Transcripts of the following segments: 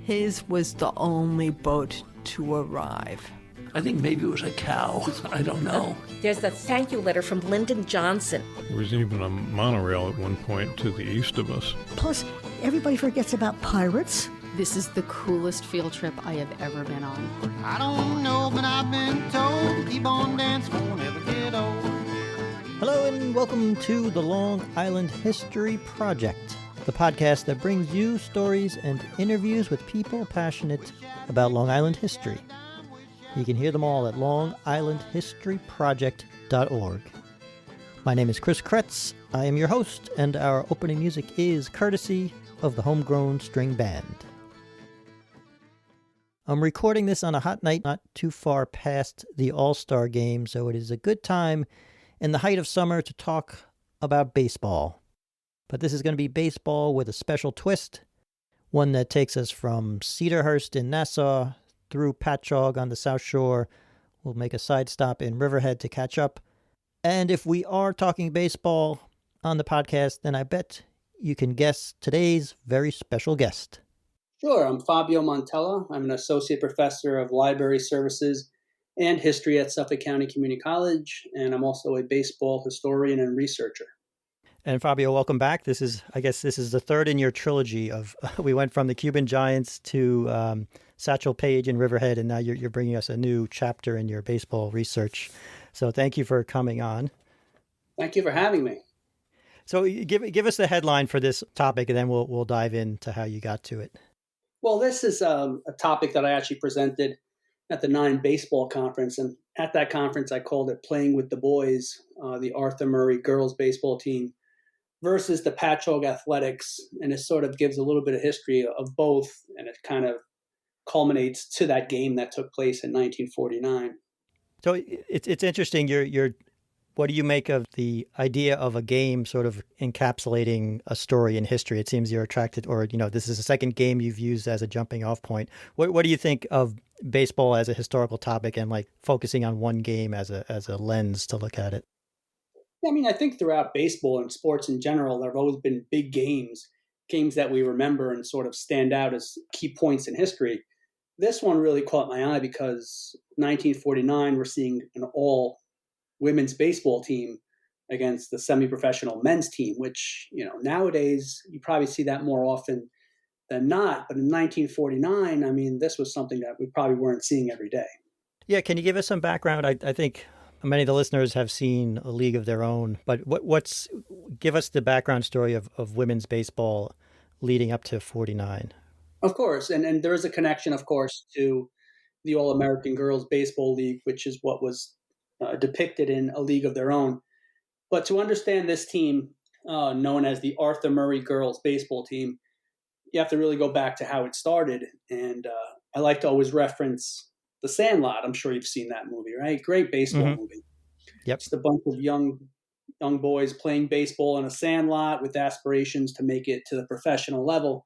His was the only boat to arrive. I think maybe it was a cow. I don't know. There's the thank you letter from Lyndon Johnson. There was even a monorail at one point to the east of us. Plus, everybody forgets about pirates. This is the coolest field trip I have ever been on. I don't know, but I've been told, keep on dancing, won't ever get old. Hello and welcome to the Long Island History Project, the podcast that brings you stories and interviews with people passionate about Long Island history. You can hear them all at longislandhistoryproject.org. My name is Chris Kretz. I am your host, and our opening music is courtesy of the Homegrown String Band. I'm recording this on a hot night not too far past the All-Star Game, so it is a good time in the height of summer to talk about baseball. But this is going to be baseball with a special twist, one that takes us from Cedarhurst in Nassau through Patchogue on the South Shore. We'll make a side stop in Riverhead to catch up. And if we are talking baseball on the podcast, then I bet you can guess today's very special guest. Sure, I'm Fabio Montella. I'm an associate professor of library services and history at Suffolk County Community College, and I'm also a baseball historian and researcher. And Fabio, welcome back. This is the third in your trilogy of, we went from the Cuban Giants to Satchel Paige and Riverhead, and now you're bringing us a new chapter in your baseball research. So thank you for coming on. Thank you for having me. So give us the headline for this topic, and then we'll dive into how you got to it. Well, this is a topic that I actually presented at the 9 Baseball Conference, and at that conference I called it Playing with the Boys, the Arthur Murray girls baseball team versus the Patchogue Athletics, and it sort of gives a little bit of history of both, and it kind of culminates to that game that took place in 1949. So it's interesting. What do you make of the idea of a game sort of encapsulating a story in history? It seems you're attracted, or this is the second game you've used as a jumping off point. What do you think of baseball as a historical topic and like focusing on one game as a lens to look at it? I mean, I think throughout baseball and sports in general, there have always been big games that we remember and sort of stand out as key points in history. This one really caught my eye because 1949, we're seeing an all women's baseball team against the semi-professional men's team, which, nowadays you probably see that more often than not. But in 1949, I mean, this was something that we probably weren't seeing every day. Yeah. Can you give us some background? I think many of the listeners have seen A League of Their Own, but give us the background story of women's baseball leading up to 49. Of course. And there is a connection, of course, to the All-American Girls Baseball League, which is what was depicted in A League of Their Own. But to understand this team, known as the Arthur Murray Girls Baseball Team, you have to really go back to how it started. And I like to always reference The Sandlot. I'm sure you've seen that movie, right? Great baseball movie. Yep. Just a bunch of young boys playing baseball in a sandlot with aspirations to make it to the professional level.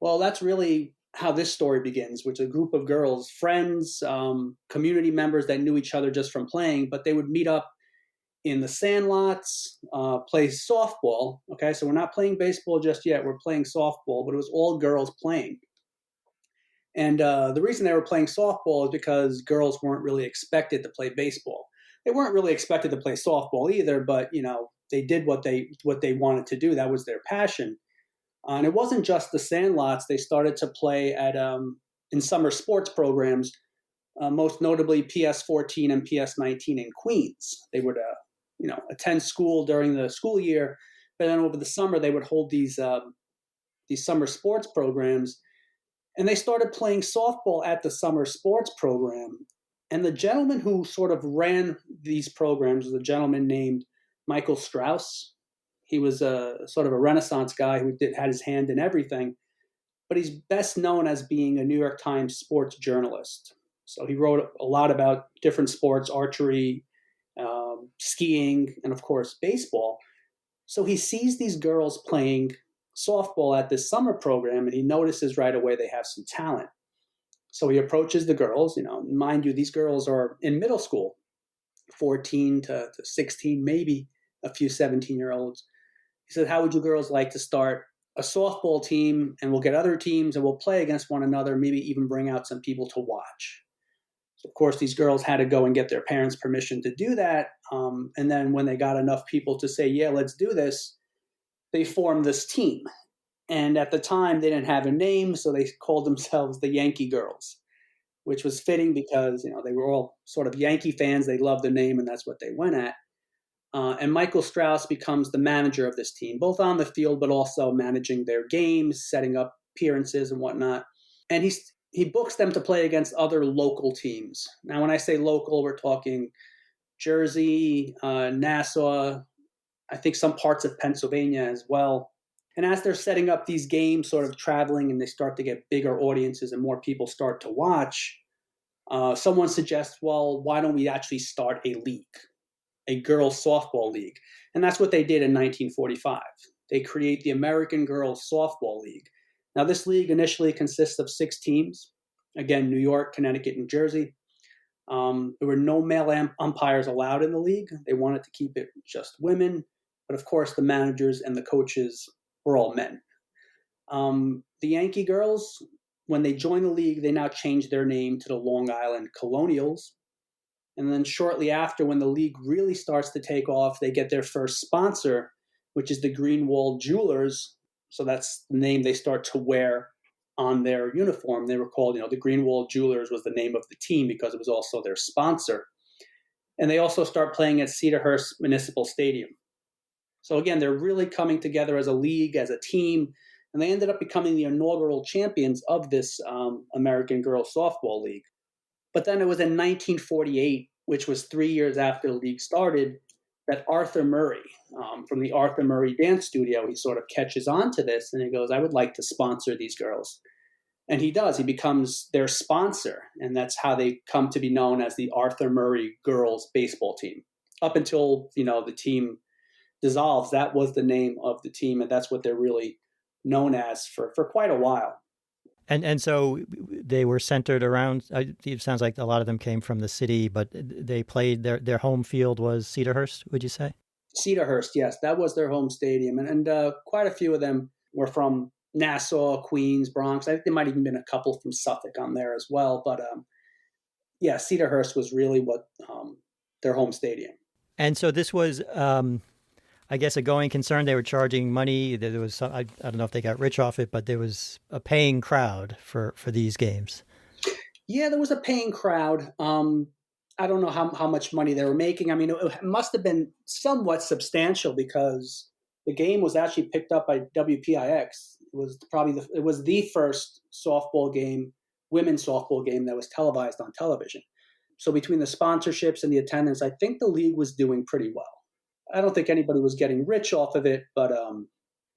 Well, that's really how this story begins, which is a group of girls, friends, community members that knew each other just from playing, but they would meet up in the sandlots, play softball. Okay, so we're not playing baseball just yet. We're playing softball, but it was all girls playing. And the reason they were playing softball is because girls weren't really expected to play baseball. They weren't really expected to play softball either, but, they did what they wanted to do. That was their passion. And it wasn't just the sandlots. They started to play at in summer sports programs, most notably PS14 and PS19 in Queens. They would, attend school during the school year, but then over the summer they would hold these summer sports programs, and they started playing softball at the summer sports program. And the gentleman who sort of ran these programs was a gentleman named Mike Strauss. He was a sort of a Renaissance guy who had his hand in everything, but he's best known as being a New York Times sports journalist. So he wrote a lot about different sports, archery, skiing, and of course, baseball. So he sees these girls playing softball at this summer program, and he notices right away they have some talent. So he approaches the girls. Mind you, these girls are in middle school, 14 to 16, maybe a few 17-year-olds. He said, how would you girls like to start a softball team, and we'll get other teams and we'll play against one another, maybe even bring out some people to watch. So, of course, these girls had to go and get their parents' permission to do that. And then when they got enough people to say, yeah, let's do this, they formed this team. And at the time, they didn't have a name, so they called themselves the Yankee Girls, which was fitting because, they were all sort of Yankee fans. They loved the name, and that's what they went at. And Michael Strauss becomes the manager of this team, both on the field, but also managing their games, setting up appearances and whatnot. And he books them to play against other local teams. Now, when I say local, we're talking Jersey, Nassau, I think some parts of Pennsylvania as well. And as they're setting up these games, sort of traveling, and they start to get bigger audiences and more people start to watch, someone suggests, well, why don't we actually start a league, a girls softball league? And that's what they did in 1945. They create the American Girls Softball League. Now, this league initially consists of 6 teams. Again, New York, Connecticut, New Jersey. There were no male umpires allowed in the league. They wanted to keep it just women. But of course, the managers and the coaches were all men. The Yankee Girls, when they joined the league, they now changed their name to the Long Island Colonials. And then shortly after, when the league really starts to take off, they get their first sponsor, which is the Greenwald Jewelers. So that's the name they start to wear on their uniform. They were called, the Greenwald Jewelers was the name of the team because it was also their sponsor. And they also start playing at Cedarhurst Municipal Stadium. So again, they're really coming together as a league, as a team, and they ended up becoming the inaugural champions of this American Girls Softball League. But then it was in 1948, which was 3 years after the league started, that Arthur Murray, from the Arthur Murray Dance Studio, he sort of catches on to this, and he goes, I would like to sponsor these girls. And he does. He becomes their sponsor, and that's how they come to be known as the Arthur Murray Girls Baseball Team. Up until, the team dissolves, that was the name of the team, and that's what they're really known as for quite a while. And so they were centered around, it sounds like a lot of them came from the city, but they played, their home field was Cedarhurst, would you say? Cedarhurst, yes. That was their home stadium. And quite a few of them were from Nassau, Queens, Bronx. I think there might even been a couple from Suffolk on there as well. But Cedarhurst was really what their home stadium. And so this was, I guess, a going concern. They were charging money. There was some, I don't know if they got rich off it, but there was a paying crowd for these games. Yeah, there was a paying crowd. I don't know how much money they were making. I mean, it must have been somewhat substantial because the game was actually picked up by WPIX. It was it was the first softball game, women's softball game that was televised on television. So between the sponsorships and the attendance, I think the league was doing pretty well. I don't think anybody was getting rich off of it, but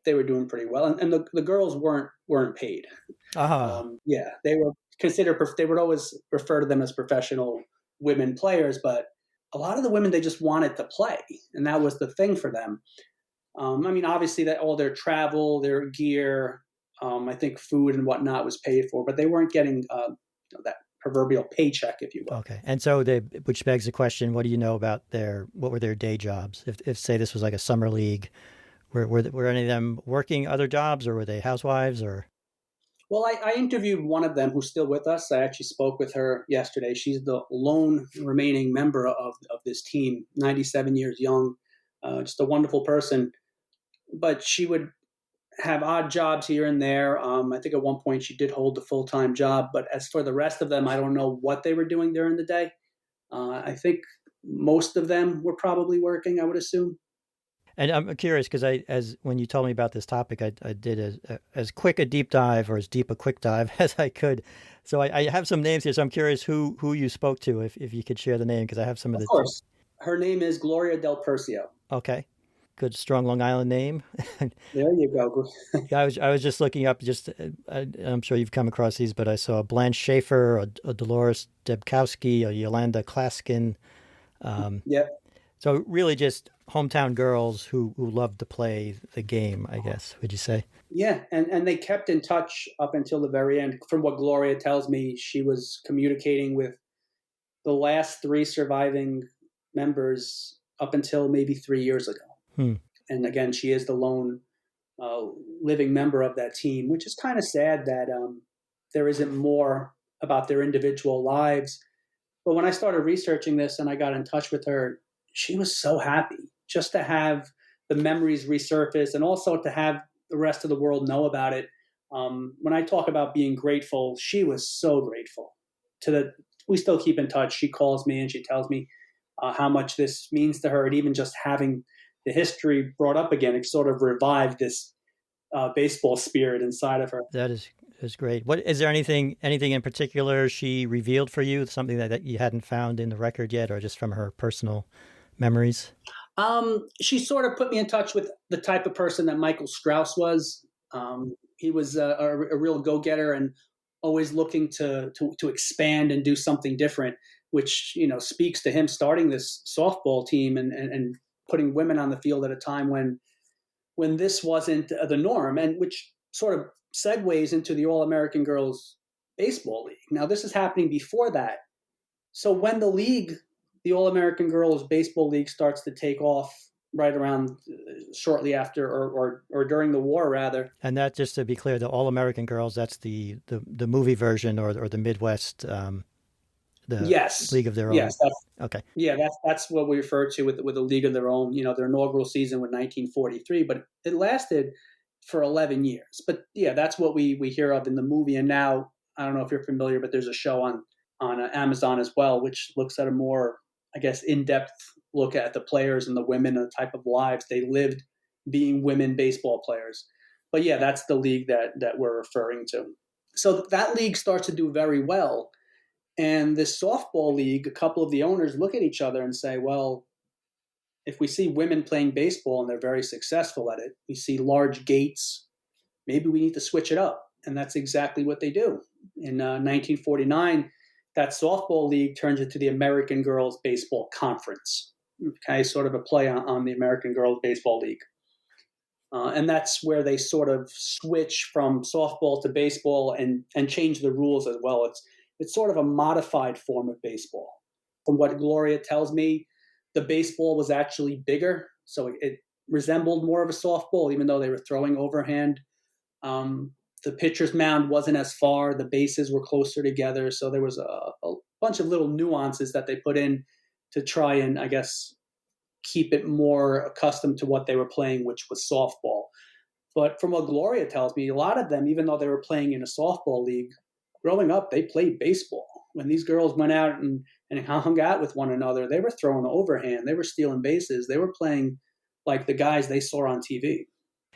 they were doing pretty well. And the girls weren't paid. They were considered. They would always refer to them as professional women players, but a lot of the women, they just wanted to play, and that was the thing for them. I mean, obviously, that all their travel, their gear, I think food and whatnot was paid for, but they weren't getting that proverbial paycheck, if you will. Okay. And so which begs the question, what do you know about what were their day jobs? If say this was like a summer league, were any of them working other jobs, or were they housewives, or? Well, I interviewed one of them who's still with us. I actually spoke with her yesterday. She's the lone remaining member of this team, 97 years young, just a wonderful person. But she would have odd jobs here and there. I think at one point she did hold a full-time job. But as for the rest of them, I don't know what they were doing during the day. I think most of them were probably working, I would assume. And I'm curious because when you told me about this topic, I did as quick a deep dive, or as deep a quick dive as I could. So I have some names here. So I'm curious who you spoke to, if you could share the name, because I have some of the. Of course. Her name is Gloria Del Percio. Okay. Good, strong Long Island name. There you go. I was just looking up, I'm sure you've come across these, but I saw Blanche Schaefer, a Dolores Debkowski, a Yolanda Klaskin. So really just hometown girls who loved to play the game, I guess, would you say? Yeah, and they kept in touch up until the very end. From what Gloria tells me, she was communicating with the last 3 surviving members up until maybe 3 years ago. And again, she is the lone living member of that team, which is kind of sad that there isn't more about their individual lives. But when I started researching this and I got in touch with her, she was so happy just to have the memories resurface and also to have the rest of the world know about it. When I talk about being grateful, she was so grateful. We still keep in touch. She calls me and she tells me how much this means to her, and even just having the history brought up again, it sort of revived this baseball spirit inside of her. That is great. What is there anything in particular she revealed for you? Something that you hadn't found in the record yet, or just from her personal memories? She sort of put me in touch with the type of person that Michael Strauss was. He was a real go-getter and always looking to expand and do something different, which, you know, speaks to him starting this softball team and putting women on the field at a time when this wasn't the norm, and which sort of segues into the All-American Girls Baseball League. Now, this is happening before that. So when the All-American Girls Baseball League starts to take off right around shortly after or during the war, rather. And that, just to be clear, the All-American Girls, that's the movie version or the Midwest, yes. League of Their Own. Yes. Okay. Yeah, that's what we refer to with a League of Their Own. You know, their inaugural season was 1943, but it lasted for 11 years. But yeah, that's what we hear of in the movie. And now, I don't know if you're familiar, but there's a show on Amazon as well, which looks at a more, I guess, in-depth look at the players and the women and the type of lives they lived being women baseball players. But yeah, that's the league that we're referring to. So that league starts to do very well. And this softball league, a couple of the owners look at each other and say, well, if we see women playing baseball and they're very successful at it, we see large gates, maybe we need to switch it up. And that's exactly what they do. In 1949, that softball league turns into the American Girls Baseball Conference. Okay, sort of a play on the American Girls Baseball League. And that's where they sort of switch from softball to baseball and change the rules as well. It's sort of a modified form of baseball. From what Gloria tells me, the baseball was actually bigger, so it resembled more of a softball, even though they were throwing overhand. The pitcher's mound wasn't as far. The bases were closer together. So there was a bunch of little nuances that they put in to try and, I guess, keep it more accustomed to what they were playing, which was softball. But from what Gloria tells me, a lot of them, even though they were playing in a softball league, growing up, they played baseball. When these girls went out and hung out with one another, they were throwing overhand. They were stealing bases. They were playing like the guys they saw on TV.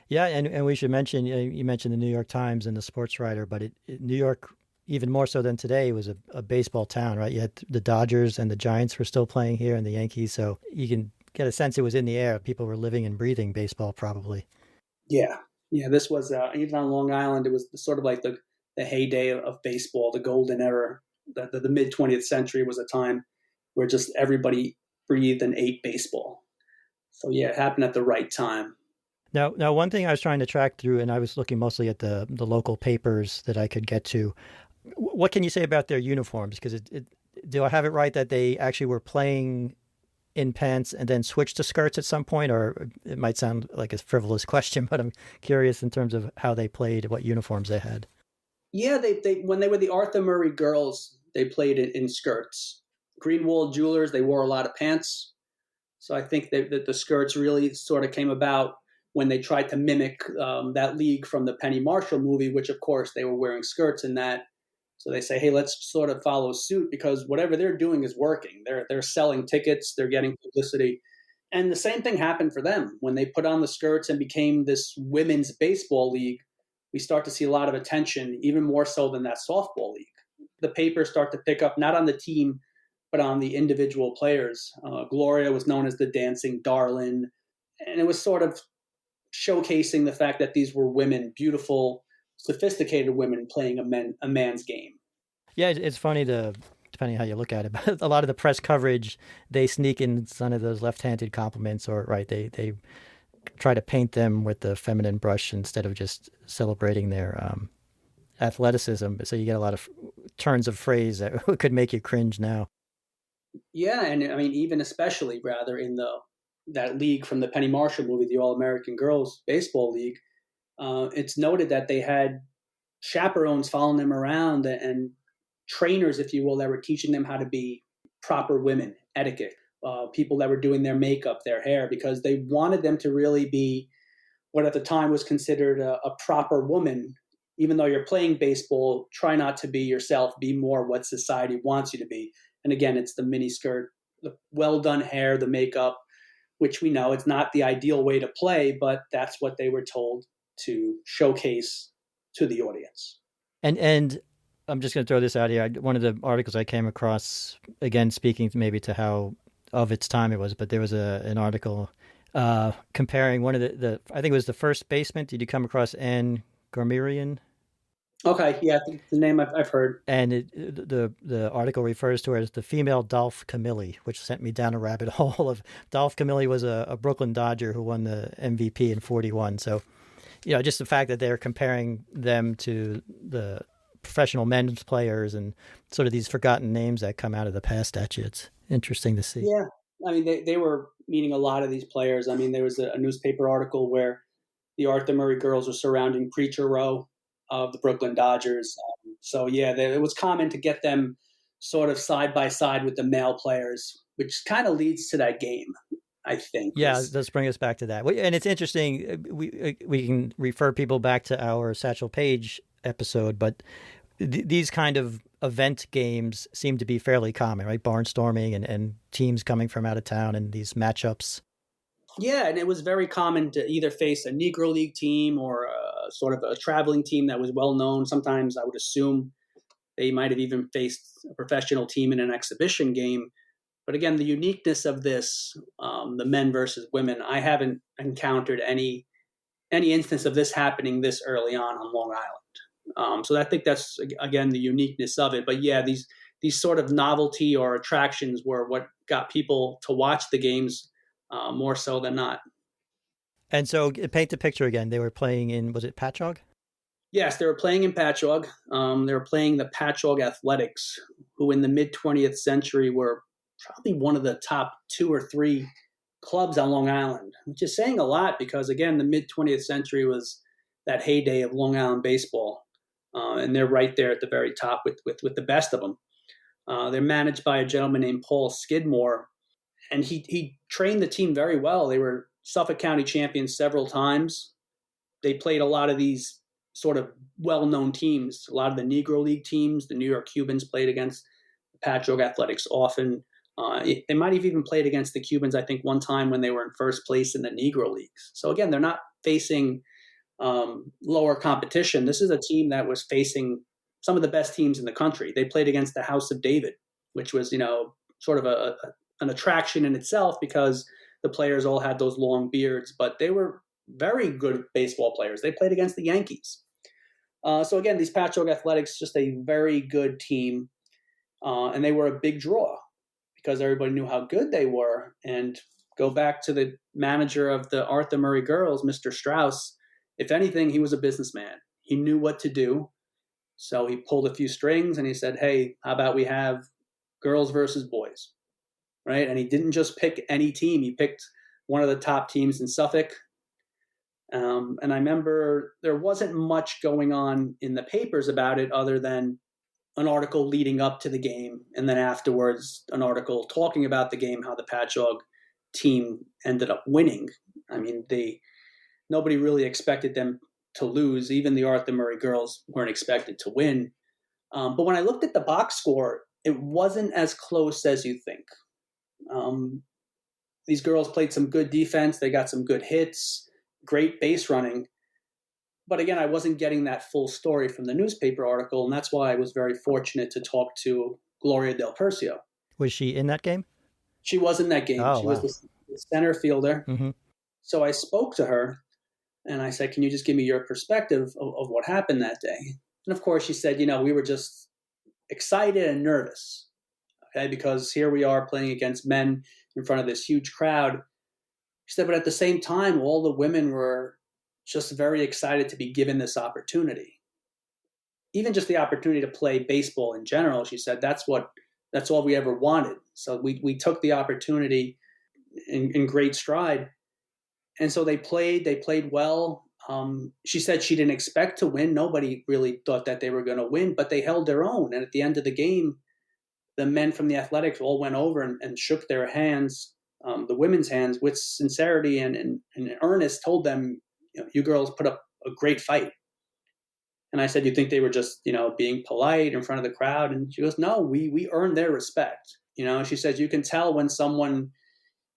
Yeah, and we should mention, you mentioned the New York Times and the sportswriter, but New York, even more so than today, was a baseball town, right? You had the Dodgers and the Giants were still playing here and the Yankees, so you can get a sense it was in the air. People were living and breathing baseball probably. Yeah, this was, even on Long Island, it was sort of like the heyday of baseball, the golden era. The mid-20th century was a time where just everybody breathed and ate baseball. So yeah, it happened at the right time. Now, one thing I was trying to track through, and I was looking mostly at the local papers that I could get to. What can you say about their uniforms? Because do I have it right that they actually were playing in pants and then switched to skirts at some point? Or it might sound like a frivolous question, but I'm curious in terms of how they played, what uniforms they had. Yeah, they when they were the Arthur Murray girls, they played it in skirts. Greenwald Jewelers, they wore a lot of pants. So I think that the skirts really sort of came about when they tried to mimic that league from the Penny Marshall movie, which, of course, they were wearing skirts in that. So they say, hey, let's sort of follow suit because whatever they're doing is working. They're selling tickets. They're getting publicity. And the same thing happened for them. When they put on the skirts and became this women's baseball league, we start to see a lot of attention, even more so than that softball league. The papers start to pick up not on the team, but on the individual players. Gloria was known as the dancing darling. And it was sort of showcasing the fact that these were women, beautiful, sophisticated women playing a man's game. Yeah, it's funny, depending how you look at it, but a lot of the press coverage, they sneak in some of those left-handed compliments, or right, they try to paint them with the feminine brush instead of just celebrating their athleticism. So you get a lot of turns of phrase that could make you cringe now. Yeah, and I mean, even especially rather in that league from the Penny Marshall movie, the All-American Girls Baseball League, it's noted that they had chaperones following them around and trainers, if you will, that were teaching them how to be proper women, etiquette, people that were doing their makeup, their hair, because they wanted them to really be what at the time was considered a proper woman. Even though you're playing baseball, try not to be yourself, be more what society wants you to be. And again, it's the mini skirt, the well done hair, the makeup, which we know it's not the ideal way to play, but that's what they were told to showcase to the audience. And I'm just going to throw this out here. One of the articles I came across, again, speaking maybe to how of its time it was, but there was an article comparing one of the I think it was the first baseman. Did you come across Anne Garmirian? Okay, yeah, the name I've heard. And the article refers to her as the female Dolph Camilli, which sent me down a rabbit hole of Dolph Camilli was a Brooklyn Dodger who won the MVP in 41. So, just the fact that they're comparing them to the professional men's players and sort of these forgotten names that come out of the past statutes. Interesting to see. Yeah, I mean, they were meeting a lot of these players. I mean, there was a newspaper article where the Arthur Murray girls were surrounding Preacher Row of the Brooklyn Dodgers. So, yeah, it was common to get them sort of side by side with the male players, which kind of leads to that game, I think. Yeah, let's bring us back to that. And it's interesting. We can refer people back to our Satchel Paige episode, but these kind of event games seem to be fairly common, right? Barnstorming and teams coming from out of town and these matchups. Yeah, and it was very common to either face a Negro League team or sort of a traveling team that was well known. Sometimes I would assume they might have even faced a professional team in an exhibition game. But again, the uniqueness of this, the men versus women, I haven't encountered any instance of this happening this early on Long Island. So I think that's, again, the uniqueness of it. But yeah, these sort of novelty or attractions were what got people to watch the games more so than not. And so paint the picture again. They were playing in, was it Patchogue? Yes, they were playing in Patchogue. They were playing the Patchogue Athletics, who in the mid-20th century were probably one of the top 2 or 3 clubs on Long Island, which is saying a lot because, again, the mid-20th century was that heyday of Long Island baseball. And they're right there at the very top with the best of them. They're managed by a gentleman named Paul Skidmore, and he trained the team very well. They were Suffolk County champions several times. They played a lot of these sort of well-known teams, a lot of the Negro League teams. The New York Cubans played against the Patchogue Athletics often. They might have even played against the Cubans, I think, one time when they were in first place in the Negro Leagues. So again, they're not facing lower competition. This is a team that was facing some of the best teams in the country. They played against the House of David, which was, sort of an attraction in itself because the players all had those long beards, but they were very good baseball players. They played against the Yankees. So again, these Patchogue Athletics, just a very good team. And they were a big draw because everybody knew how good they were. And go back to the manager of the Arthur Murray girls, Mr. Strauss. If anything, he was a businessman. He knew what to do. So he pulled a few strings and he said, hey, how about we have girls versus boys, right? And he didn't just pick any team. He picked one of the top teams in Suffolk. And I remember there wasn't much going on in the papers about it other than an article leading up to the game. And then afterwards, an article talking about the game, how the Patchogue team ended up winning. I mean, nobody really expected them to lose. Even the Arthur Murray girls weren't expected to win. But when I looked at the box score, it wasn't as close as you think. These girls played some good defense. They got some good hits, great base running. But again, I wasn't getting that full story from the newspaper article, and that's why I was very fortunate to talk to Gloria Del Percio. Was she in that game? She was in that game. Oh, she wow. was the center fielder. Mm-hmm. So I spoke to her, and I said, can you just give me your perspective of what happened that day? And of course, she said, we were just excited and nervous, okay, because here we are playing against men in front of this huge crowd. She said, but at the same time, all the women were just very excited to be given this opportunity. Even just the opportunity to play baseball in general, she said, that's all we ever wanted. So we took the opportunity in great stride. And so they played well. She said she didn't expect to win. Nobody really thought that they were going to win, but they held their own. And at the end of the game, the men from the athletics all went over and shook their hands, the women's hands, with sincerity and earnest, told them, you girls put up a great fight. And I said, you think they were just, being polite in front of the crowd? And she goes, no, we earned their respect. She says, you can tell when someone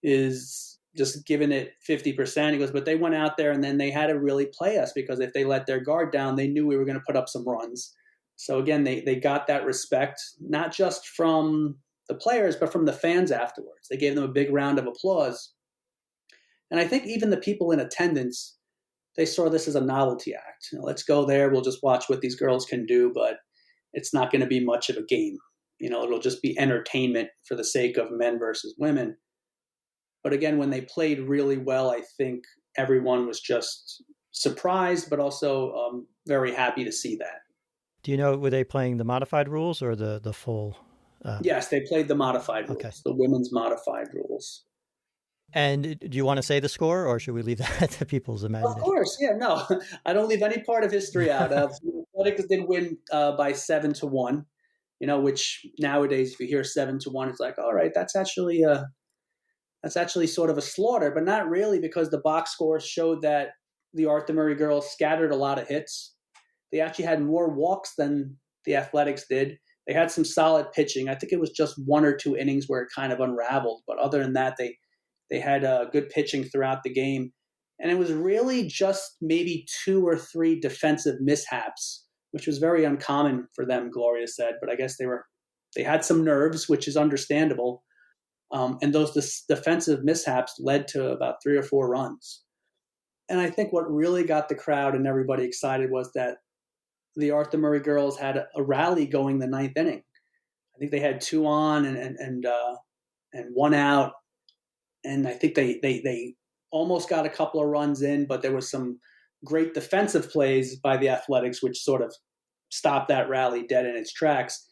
is just giving it 50%. He goes, but they went out there and then they had to really play us, because if they let their guard down, they knew we were going to put up some runs. So again, they got that respect, not just from the players, but from the fans afterwards. They gave them a big round of applause. And I think even the people in attendance, they saw this as a novelty act. Let's go there. We'll just watch what these girls can do, but it's not going to be much of a game. It'll just be entertainment for the sake of men versus women. But again, when they played really well, I think everyone was just surprised, but also very happy to see that. Do you know, were they playing the modified rules or the full? Yes, they played the modified rules, okay. The women's modified rules. And do you want to say the score, or should we leave that to people's imagination? Of course, yeah, no. I don't leave any part of history out. Athletics did win by 7-1, which nowadays, if you hear 7-1, it's like, all right, that's actually sort of a slaughter, but not really, because the box scores showed that the Arthur Murray girls scattered a lot of hits. They actually had more walks than the Athletics did. They had some solid pitching. I think it was just 1 or 2 innings where it kind of unraveled. But other than that, they had good pitching throughout the game. And it was really just maybe 2 or 3 defensive mishaps, which was very uncommon for them, Gloria said. But I guess they had some nerves, which is understandable. And those defensive mishaps led to about 3 or 4 runs. And I think what really got the crowd and everybody excited was that the Arthur Murray girls had a rally going the 9th inning. I think they had 2 on and 1 out. And I think they almost got a couple of runs in, but there was some great defensive plays by the Athletics, which sort of stopped that rally dead in its tracks.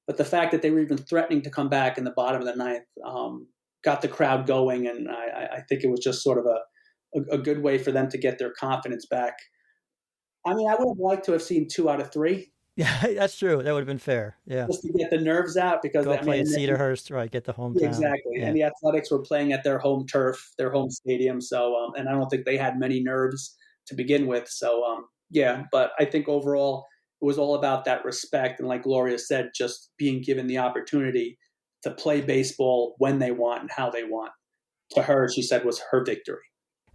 But the fact that they were even threatening to come back in the bottom of the 9th got the crowd going. And I think it was just sort of a good way for them to get their confidence back. I mean, I would have liked to have seen 2 out of 3. Yeah, that's true. That would have been fair. Yeah. Just to get the nerves out, because Go play at Cedarhurst, right? Get the hometown. Exactly. Yeah. And the Athletics were playing at their home turf, their home stadium. So, and I don't think they had many nerves to begin with. So, but I think overall it was all about that respect. And like Gloria said, just being given the opportunity to play baseball when they want and how they want. To her, she said, was her victory.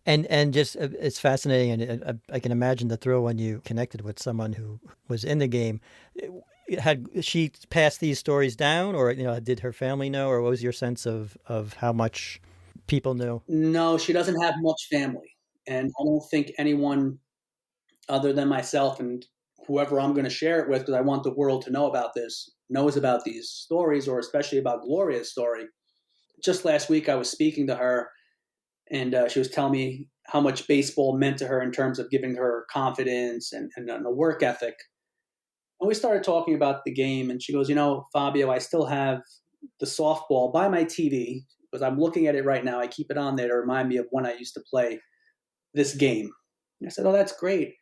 And just, it's fascinating, and I can imagine the thrill when you connected with someone who was in the game. Had she passed these stories down, or did her family know, or what was your sense of how much people knew? No, she doesn't have much family, and I don't think anyone other than myself and whoever I'm going to share it with, because I want the world to know about this, knows about these stories, or especially about Gloria's story. Just last week, I was speaking to her. And she was telling me how much baseball meant to her in terms of giving her confidence and a work ethic. And we started talking about the game. And she goes, Fabio, I still have the softball by my TV, because I'm looking at it right now. I keep it on there to remind me of when I used to play this game. And I said, oh, that's great.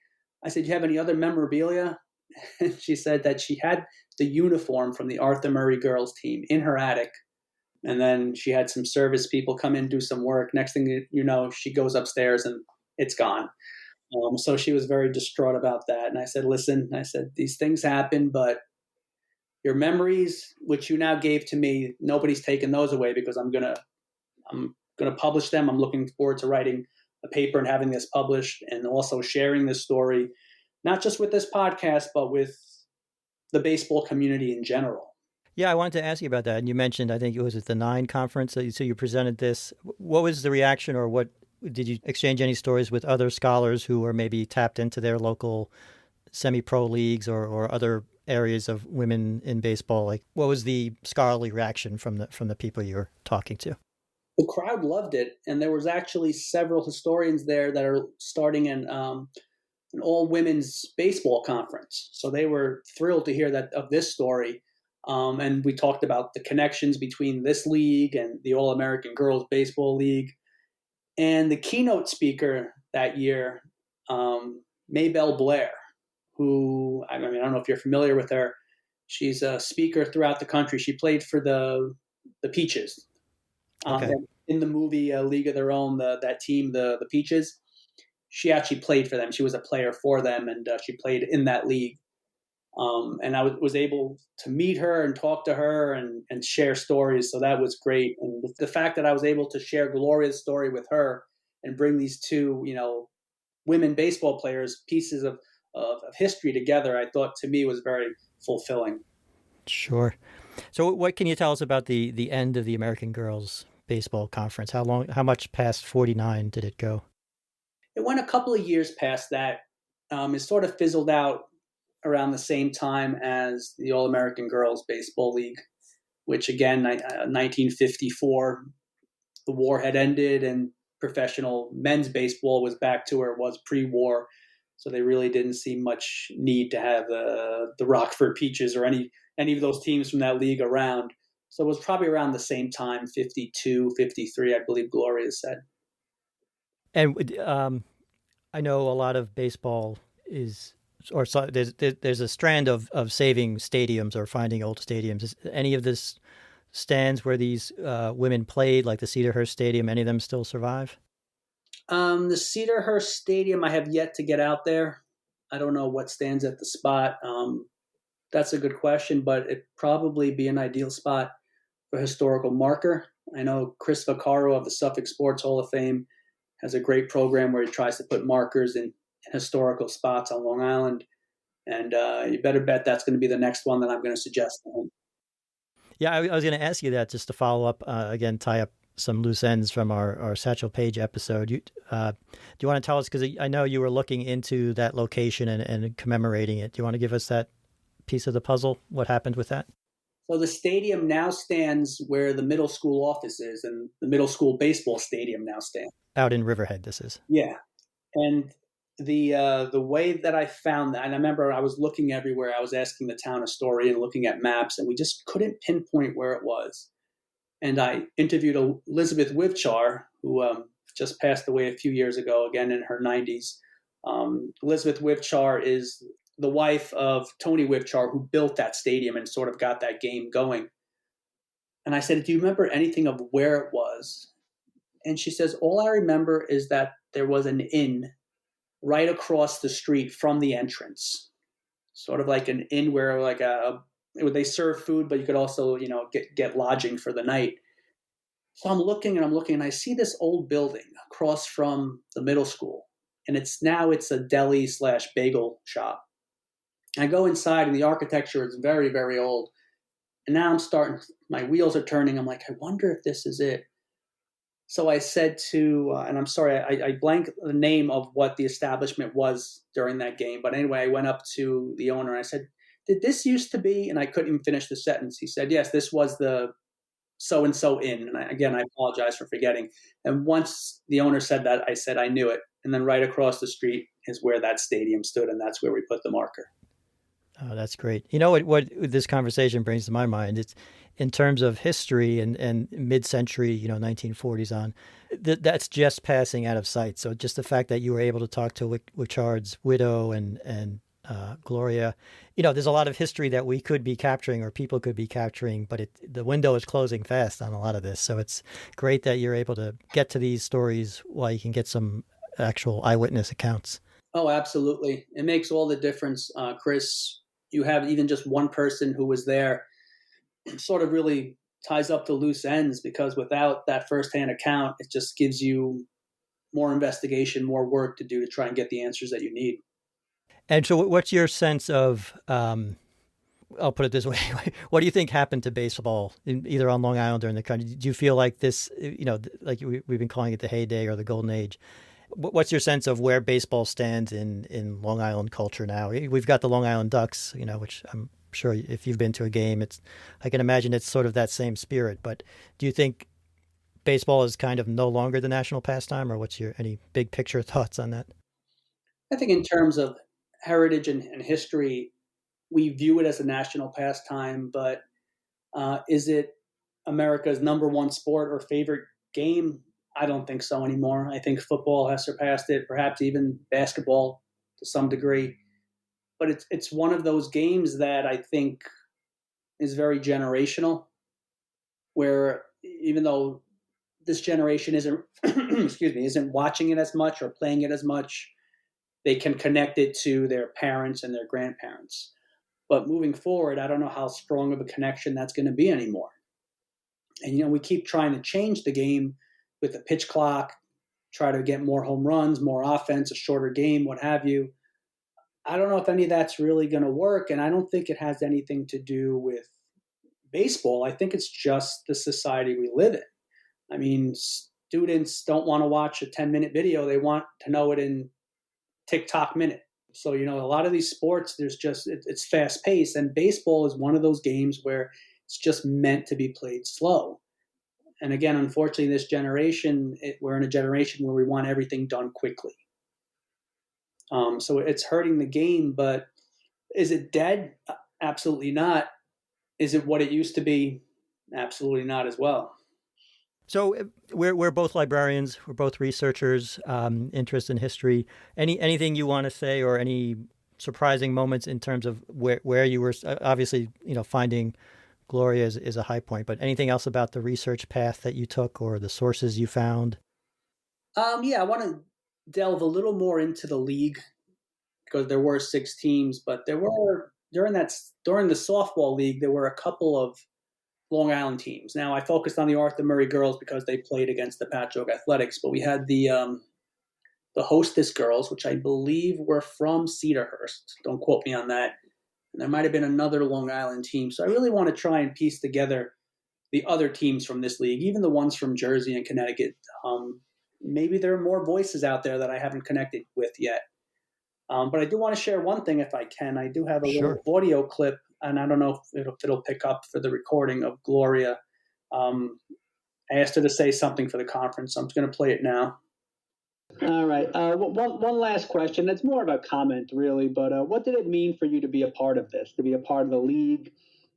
I said, do you have any other memorabilia? And she said that she had the uniform from the Arthur Murray girls team in her attic. And then she had some service people come in, do some work. Next thing you know, she goes upstairs and it's gone. So she was very distraught about that. And I said, listen, these things happen, but your memories, which you now gave to me, nobody's taken those away, because I'm going to publish them. I'm looking forward to writing a paper and having this published, and also sharing this story, not just with this podcast, but with the baseball community in general. Yeah, I wanted to ask you about that. And you mentioned, I think it was at the 9 conference, so you presented this. What was the reaction, or what did you exchange any stories with other scholars who were maybe tapped into their local semi-pro leagues or other areas of women in baseball? Like, what was the scholarly reaction from the people you were talking to? The crowd loved it, and there was actually several historians there that are starting an all-women's baseball conference. So they were thrilled to hear that of this story. And we talked about the connections between this league and the All-American Girls Baseball League. And the keynote speaker that year Maybelle Blair, who, I mean, I don't know if you're familiar with her. She's a speaker throughout the country. She played for the Peaches. Okay. In the movie League of Their Own, that team, the Peaches, she actually played for them. She was a player for them, and she played in that league. And I was able to meet her and talk to her and share stories. So that was great. And the fact that I was able to share Gloria's story with her and bring these two, women baseball players, pieces of history together, I thought to me was very fulfilling. Sure. So what can you tell us about the end of the American Girls Baseball Conference? How much past 49 did it go? It went a couple of years past that. It sort of fizzled out around the same time as the All-American Girls Baseball League, which again, 1954, the war had ended and professional men's baseball was back to where it was pre-war. So they really didn't see much need to have the Rockford Peaches or any of those teams from that league around. So it was probably around the same time, 52, 53, I believe Gloria said. And I know a lot of baseball there's a strand of saving stadiums or finding old stadiums. Is any of this stands where these women played, like the Cedarhurst Stadium, any of them still survive? The Cedarhurst Stadium, I have yet to get out there. I don't know what stands at the spot. That's a good question, but it'd probably be an ideal spot for historical marker. I know Chris Vaccaro of the Suffolk Sports Hall of Fame has a great program where he tries to put markers in historical spots on Long Island. And you better bet that's going to be the next one that I'm going to suggest to him. Yeah, I was going to ask you that just to follow up, again, tie up some loose ends from our Satchel Paige episode. Do you want to tell us, because I know you were looking into that location and commemorating it. Do you want to give us that piece of the puzzle? What happened with that? So the stadium now stands where the middle school office is, and the middle school baseball stadium now stands. Out in Riverhead, this is. Yeah. And the way that I found that, and I remember I was looking everywhere. I was asking the town historian, looking at maps, and we just couldn't pinpoint where it was. And I interviewed Elizabeth Wivchar, who just passed away a few years ago, again in her 90s. Elizabeth Wivchar is the wife of Tony Wivchar, who built that stadium and sort of got that game going. And I said, do you remember anything of where it was? And she says, all I remember is that there was an inn right across the street from the entrance, sort of like an inn where they serve food, but you could also, get lodging for the night. So I'm looking and I see this old building across from the middle school, and it's a deli/bagel shop. I go inside and the architecture is very, very old. And now my wheels are turning. I'm like, I wonder if this is it. So I said and I'm sorry, I blanked the name of what the establishment was during that game. But anyway, I went up to the owner and I said, did this used to be? And I couldn't even finish the sentence. He said, yes, this was the so-and-so inn. And I apologize for forgetting. And once the owner said that, I said, I knew it. And then right across the street is where that stadium stood. And that's where we put the marker. Oh, that's great. You know what this conversation brings to my mind? It's in terms of history and mid-century, 1940s on, that's just passing out of sight. So just the fact that you were able to talk to Wichards' widow and Gloria, there's a lot of history that we could be capturing or people could be capturing, but the window is closing fast on a lot of this. So it's great that you're able to get to these stories while you can get some actual eyewitness accounts. Oh, absolutely. It makes all the difference, Chris. You have even just one person who was there sort of really ties up the loose ends, because without that firsthand account, it just gives you more investigation, more work to do to try and get the answers that you need. And so what's your sense of, I'll put it this way, what do you think happened to baseball either on Long Island or in the country? Do you feel like this, like we've been calling it the heyday or the golden age? What's your sense of where baseball stands in Long Island culture now? We've got the Long Island Ducks, which I'm sure if you've been to a game, I can imagine it's sort of that same spirit. But do you think baseball is kind of no longer the national pastime, or what's any big picture thoughts on that? I think in terms of heritage and history, we view it as a national pastime, but is it America's number one sport or favorite game? I don't think so anymore. I think football has surpassed it, perhaps even basketball to some degree. But it's one of those games that I think is very generational, where even though this generation isn't isn't watching it as much or playing it as much, they can connect it to their parents and their grandparents. But moving forward, I don't know how strong of a connection that's going to be anymore. And, we keep trying to change the game with the pitch clock, try to get more home runs, more offense, a shorter game, what have you. I don't know if any of that's really going to work, and I don't think it has anything to do with baseball. I think it's just the society we live in. I mean, students don't want to watch a 10-minute video. They want to know it in TikTok minute. So, a lot of these sports, it's fast paced, and baseball is one of those games where it's just meant to be played slow. And again, unfortunately, this generation, we're in a generation where we want everything done quickly. So it's hurting the game, but is it dead? Absolutely not. Is it what it used to be? Absolutely not as well. So we're both librarians. We're both researchers, interest in history. Anything you want to say, or any surprising moments in terms of where you were? Obviously, finding Gloria is a high point, but anything else about the research path that you took or the sources you found? Yeah, I want to delve a little more into the league, because there were 6 teams, but there were during the softball league, there were a couple of Long Island teams. Now, I focused on the Arthur Murray girls because they played against the Patchogue Athletics, but we had the hostess girls, which I believe were from Cedarhurst. Don't quote me on that. And there might have been another Long Island team. So I really want to try and piece together the other teams from this league, even the ones from Jersey and Connecticut. Maybe there are more voices out there that I haven't connected with yet. But I do want to share one thing if I can. I do have a little audio clip, and I don't know if it'll pick up for the recording of Gloria. I asked her to say something for the conference, so I'm just going to play it now. All right. One last question. It's more of a comment, really, but what did it mean for you to be a part of this, to be a part of the league,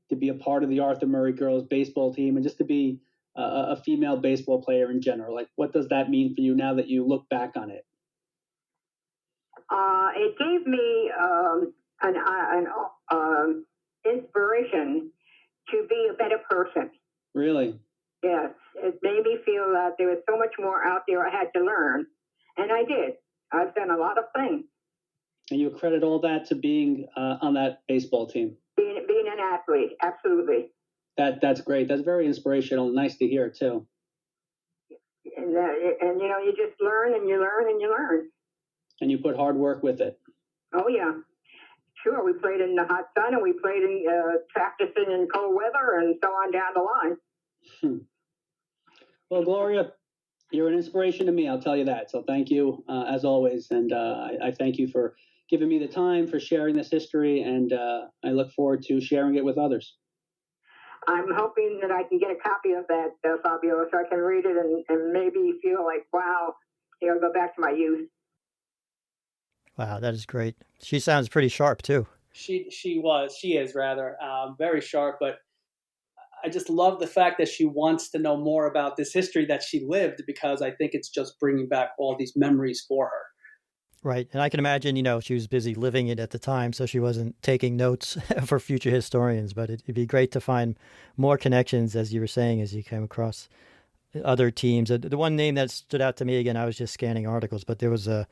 to be a part of the Arthur Murray girls baseball team, and just to be a female baseball player in general? Like, what does that mean for you now that you look back on it? It gave me an inspiration to be a better person. Really? Yes. It made me feel that there was so much more out there I had to learn. And I did. I've done a lot of things. And you credit all that to being on that baseball team? Being an athlete, absolutely. That's great. That's very inspirational. Nice to hear, too. And you just learn and you learn and you learn. And you put hard work with it. Oh, yeah. Sure. We played in the hot sun, and we played in practicing in cold weather, and so on down the line. Well, Gloria, you're an inspiration to me, I'll tell you that. So thank you, as always. And I thank you for giving me the time, for sharing this history, and I look forward to sharing it with others. I'm hoping that I can get a copy of that, Fabio, so I can read it and maybe feel like, wow, go back to my youth. Wow, that is great. She sounds pretty sharp, too. She is rather very sharp, but I just love the fact that she wants to know more about this history that she lived, because I think it's just bringing back all these memories for her. Right. And I can imagine, she was busy living it at the time, so she wasn't taking notes for future historians, but it'd be great to find more connections, as you were saying, as you came across other teams. The one name that stood out to me, again, I was just scanning articles, but there was the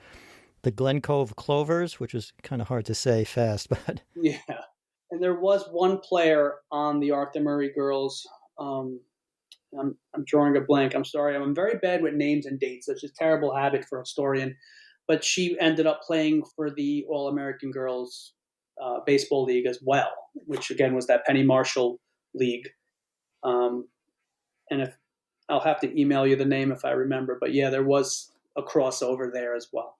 Glen Cove Clovers, which was kind of hard to say fast, but yeah. And there was one player on the Arthur Murray girls. I'm drawing a blank. I'm sorry. I'm very bad with names and dates. That's just a terrible habit for a historian. But she ended up playing for the All-American Girls Baseball League as well, which again was that Penny Marshall League. And if I'll have to email you the name if I remember. But yeah, there was a crossover there as well.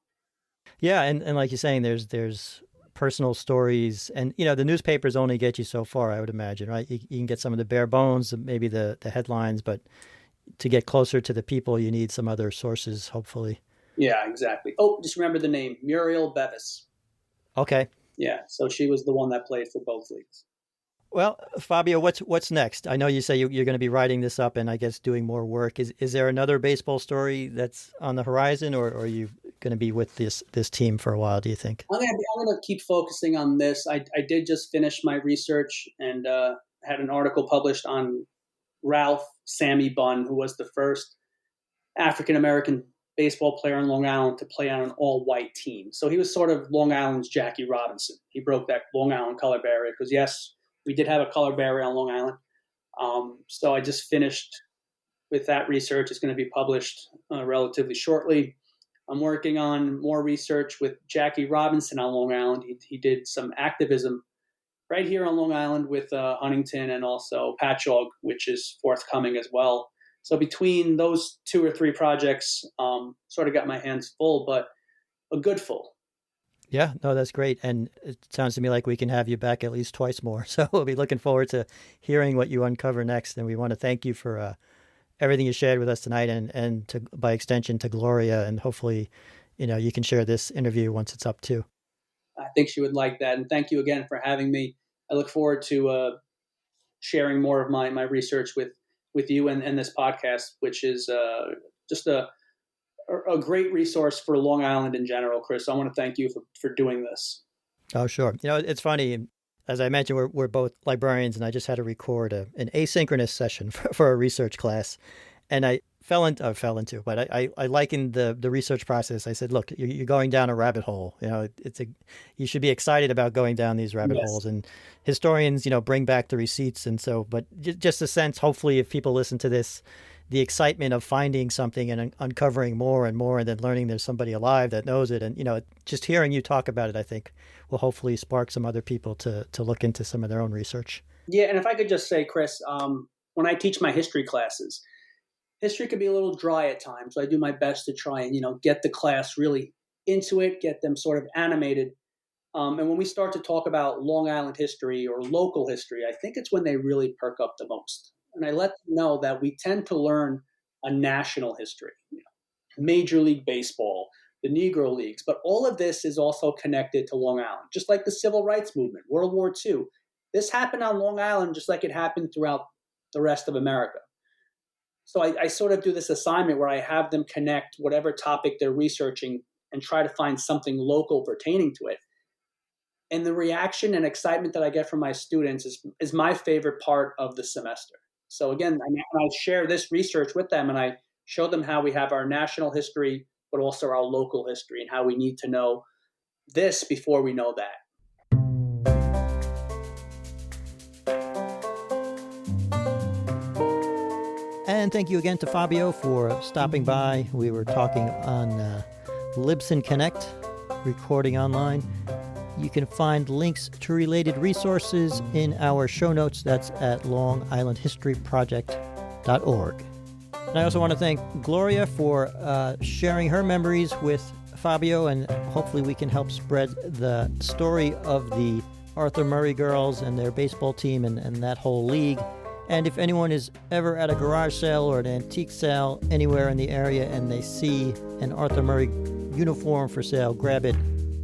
Yeah, and like you're saying, there's personal stories, and the newspapers only get you so far, I would imagine, right? You can get some of the bare bones, maybe the headlines, but to get closer to the people, you need some other sources, hopefully. Yeah, exactly. Oh, just remember the name, Muriel Bevis. Okay. Yeah, so she was the one that played for both leagues. Well, Fabio, what's next? I know you say you're going to be writing this up and I guess doing more work. Is there another baseball story that's on the horizon, or are you going to be with this team for a while, do you think? I'm going to keep focusing on this. I did just finish my research and had an article published on Ralph Sammy Bunn, who was the first African-American baseball player in Long Island to play on an all-white team. So he was sort of Long Island's Jackie Robinson. He broke that Long Island color barrier because, yes, we did have a color barrier on Long Island. So I just finished with that research. It's going to be published relatively shortly. I'm working on more research with Jackie Robinson on Long Island. He did some activism right here on Long Island with Huntington and also Patchogue, which is forthcoming as well. So between those 2 or 3 projects, sort of got my hands full, but a good full. Yeah, no, that's great. And it sounds to me like we can have you back at least twice more. So we'll be looking forward to hearing what you uncover next. And we want to thank you for everything you shared with us tonight and to, by extension to Gloria. And hopefully, you can share this interview once it's up too. I think she would like that. And thank you again for having me. I look forward to sharing more of my research with you and this podcast, which is just a great resource for Long Island in general, Chris. I want to thank you for doing this. Oh, sure. It's funny. As I mentioned, we're both librarians, and I just had to record an asynchronous session for a research class. And I fell into, but I likened the research process. I said, look, you're going down a rabbit hole. You should be excited about going down these rabbit holes. And historians, bring back the receipts. And so, but just a sense, hopefully, if people listen to this, the excitement of finding something and uncovering more and more, and then learning there's somebody alive that knows it. And, just hearing you talk about it, I think will hopefully spark some other people to look into some of their own research. Yeah. And if I could just say, Chris, when I teach my history classes, history can be a little dry at times. So I do my best to try and, get the class really into it, get them sort of animated. And when we start to talk about Long Island history or local history, I think it's when they really perk up the most. And I let them know that we tend to learn a national history, Major League Baseball, the Negro Leagues, but all of this is also connected to Long Island, just like the Civil Rights Movement, World War II. This happened on Long Island just like it happened throughout the rest of America. So I sort of do this assignment where I have them connect whatever topic they're researching and try to find something local pertaining to it. And the reaction and excitement that I get from my students is my favorite part of the semester. So again, I share this research with them and I show them how we have our national history, but also our local history and how we need to know this before we know that. And thank you again to Fabio for stopping by. We were talking on Libsyn Connect, recording online. You can find links to related resources in our show notes. That's at longislandhistoryproject.org. And I also want to thank Gloria for sharing her memories with Fabio, and hopefully we can help spread the story of the Arthur Murray girls and their baseball team and that whole league. And if anyone is ever at a garage sale or an antique sale anywhere in the area and they see an Arthur Murray uniform for sale, grab it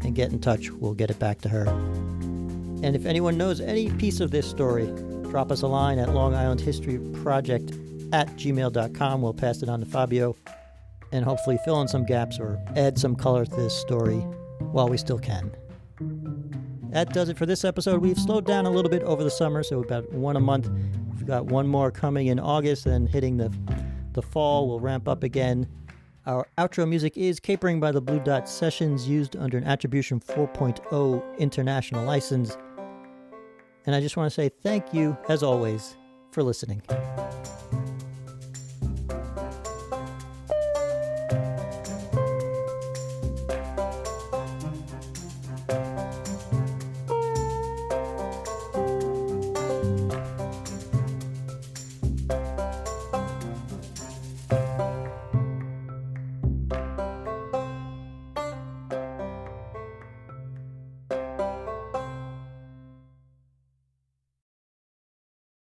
and get in touch. We'll get it back to her. And if anyone knows any piece of this story, drop us a line at longislandhistoryproject@gmail.com. We'll pass it on to Fabio and hopefully fill in some gaps or add some color to this story while we still can. That does it for this episode. We've slowed down a little bit over the summer, so about one a month. We've got one more coming in August, and hitting the fall, we'll ramp up again. Our outro music is Capering by the Blue Dot Sessions, used under an Attribution 4.0 international license. And I just want to say thank you, as always, for listening.